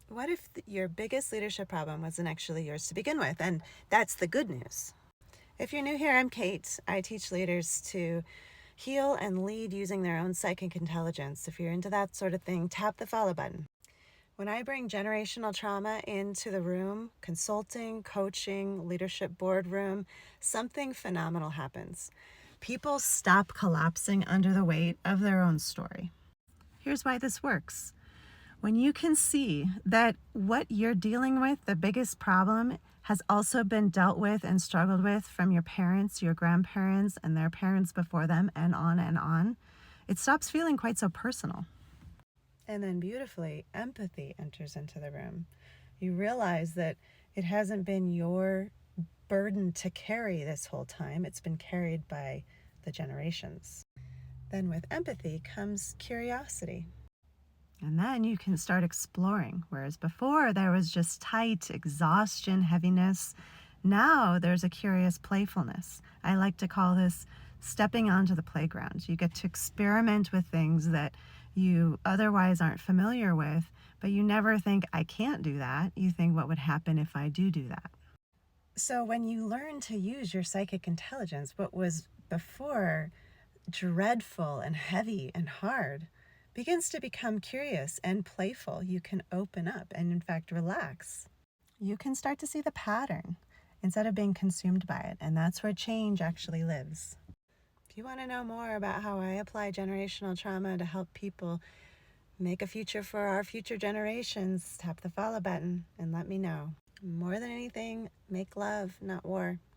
What if your biggest leadership problem wasn't actually yours to begin with? And that's the good news. If you're new here, I'm Kate. I teach leaders to heal and lead using their own psychic intelligence. If you're into that sort of thing, tap the follow button. When I bring generational trauma into the room, consulting, coaching, leadership boardroom, something phenomenal happens. People stop collapsing under the weight of their own story. Here's why this works. When you can see that what you're dealing with, the biggest problem, has also been dealt with and struggled with from your parents, your grandparents, and their parents before them, and on, it stops feeling quite so personal. And then beautifully, empathy enters into the room. You realize that it hasn't been your burden to carry this whole time, it's been carried by the generations. Then with empathy comes curiosity. And then you can start exploring. Whereas before there was just tight exhaustion, heaviness. Now there's a curious playfulness. I like to call this stepping onto the playground. You get to experiment with things that you otherwise aren't familiar with, but you never think, I can't do that. You think, what would happen if I do that? So when you learn to use your psychic intelligence, what was before dreadful and heavy and hard begins to become curious and playful. You can open up and, in fact, relax. You can start to see the pattern instead of being consumed by it, and that's where change actually lives. If you want to know more about how I apply generational trauma to help people make a future for our future generations, tap the follow button and let me know. More than anything, make love, not war.